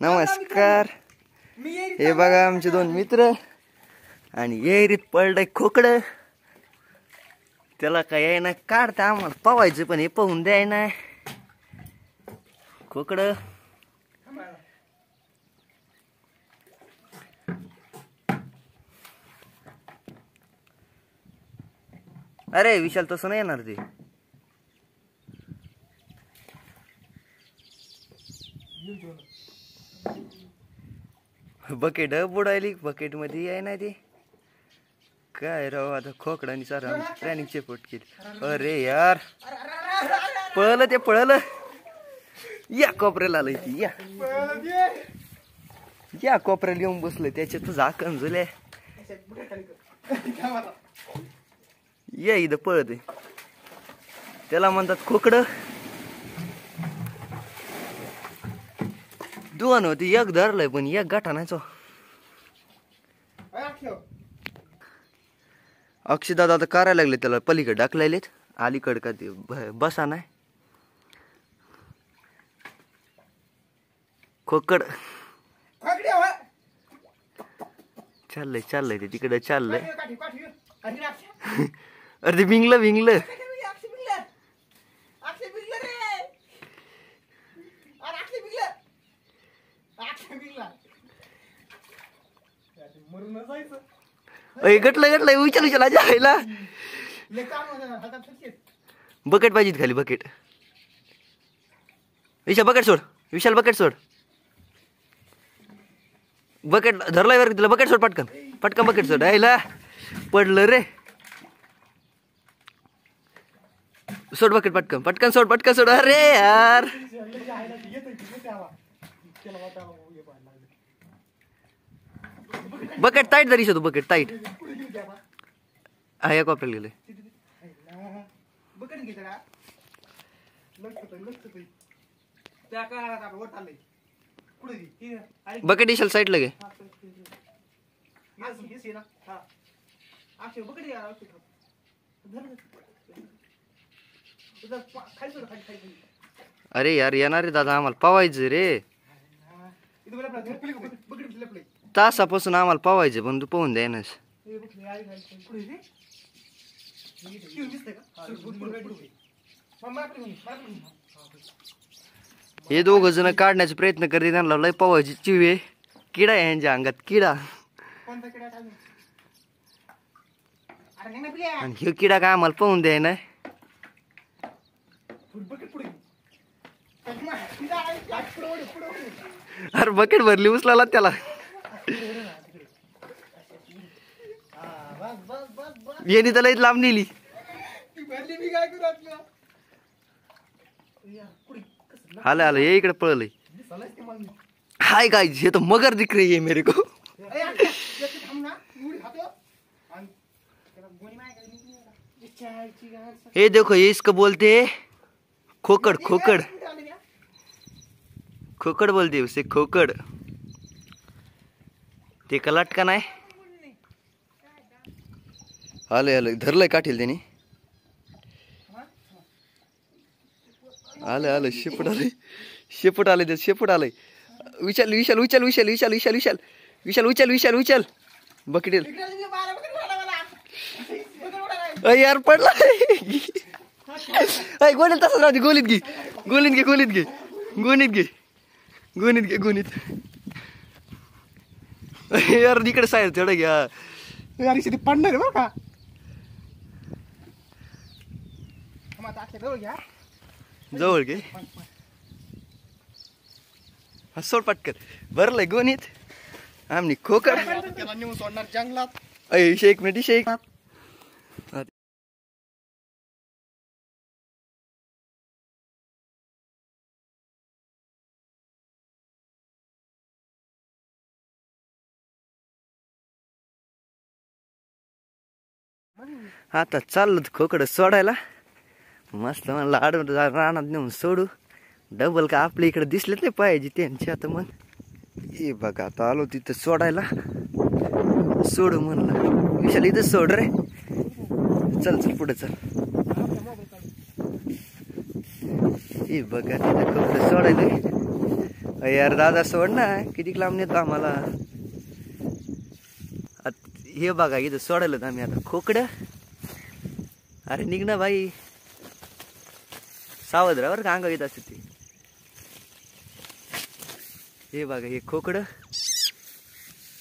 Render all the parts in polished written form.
नमस्कार. हे बघा आमचे दोन मित्र आणि येरीत पडलंय खोकड. त्याला काय आहे ना काढता आम्हाला पवायचं पण हे पाहून द्याय ना खोकड. अरे विशाल तसं नाही येणार ते. बकेट बुडायली बकेट मध्ये आहे ना ते काय राव. आता खोकडानी सारा ट्रेनिंग चेपट केली. अरे यार पळलं ते पळलं. या कोपऱ्याला आलंय ती. या कोपऱ्याला येऊन बसलंय त्याच्यात झाकण झुले. या इथं पळत त्याला म्हणतात खोकड. दोन होती एक धरलंय पण एक गाठा नाही. अक्षयदादा आता करायला लागले त्याला पलीकडे टाकलेलेत अलीकडे का ते बसा नाही. खोकड चाललंय चाललंय ते तिकडे चाललंय. अरे ते भिंगलं भिंगलं. गटलं गटलंय विचार विचार जायला. बकेट पाहिजे खाली बकेट. विशाल बकेट सोड. विशाल बकेट सोड. बकेट धरलाय वर तिला. बकेट सोड पटकन पटकन बकेट सोड. यायला पडलं रे. सोड बकेट पटकन पटकन सोड पटकन सोड. अरे यार बकेट टाईट जरी तू बकेट टाईट. हा या कोपऱ्याला गेले. बकेट येशाल साईडला गे. अरे यार येणार रे दादा आम्हाला पवायचं रे. तासापासून आम्हाला पवायचं पण तू पाहून द्यायनास. हे दोघ जण काढण्याचा प्रयत्न करते. त्यांना लय पवायची चिवे. किडा आहे यांच्या अंगात किडा. आणि हे किडा काय आम्हाला पाहून द्याय ना. अरे बकेट भरली उचलाला त्याला. येणी त्याला लांब नेली. आलं आलं ये इकडे पळलंय. हाय गाइस ये तो मगर दिख रही है मेरे को. ये देखो ये इसको बोलते हैं खोकड़. खोकड़ खोकड़ बोलते उसे खोकड़. ते कलाट का नाही. आले आले धरलंय काठील त्यांनी. आले आले शेपूट आले. शेपूट आले ते शेपूट आले. विशाल विशाल उचल विशाल विशाल विशाल विशाल विशाल उचल विशाल उचल बकेट. यार पडला. गोणीत तसंच राहते. गोलीत घे गोलीत घे गोलीत घे गोणीत घे गोणीत घे गोणीत. यार इकडे साहेब तेवढं घ्या. यार इथे पडणार आहे बरं का. जवळ घे. सोड पटकन भरलंय गोणीत. आम्ही खोकड त्याला नेऊन सोडणार जंगलात. एक मिनिट शेक. आता चाललं खोकड सोडायला. मस्त म्हणलं आडून रानात नेऊन सोडू. डबल का आपल्या इकडे दिसलेत नाही पाहिजे त्यांची. आता मग हे बघा आता आलो तिथं सोडायला. सोडू म्हणलं विशाल इथं सोड रे. चल चल पुढे चल. हे बघा तिथं खोकड सोडायला यार दादा सोड ना, किती लांब नेतो आम्हाला. हे बघा इथं सोडायला आम्ही आता खोकडं. अरे निघ ना भाई, सावध राहा बरं का, अंगावर येत असते ते. हे बघा हे खोकडं,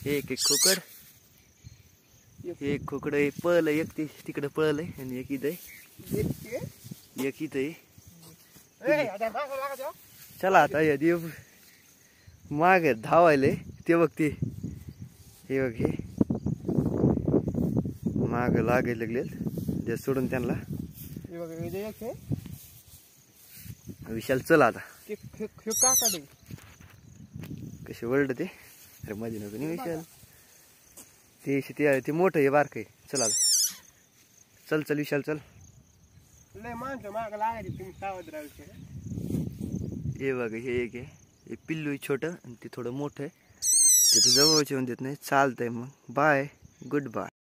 हे एक खोकड, हे एक खोकड हे पळलं, एक ते तिकडं पळलंय आणि एक इथं एक इथं. चला आता या देव माग धावायले ते बघ, ते हे बघ, हे माग लागायला लागलेत, ते सोडून त्यांना. विशाल चला आता, कसे वरड ते. अरे मध्ये नको नाही विशाल, ते मोठं आहे बारक आहे. चला चल चल विशाल चल. हे बघ हे एक आहे, हे पिल्लू आहे छोटं आणि ते थोडं मोठं आहे. ते तर जवळच येऊन देत नाही. चालतंय मग, बाय, गुड बाय.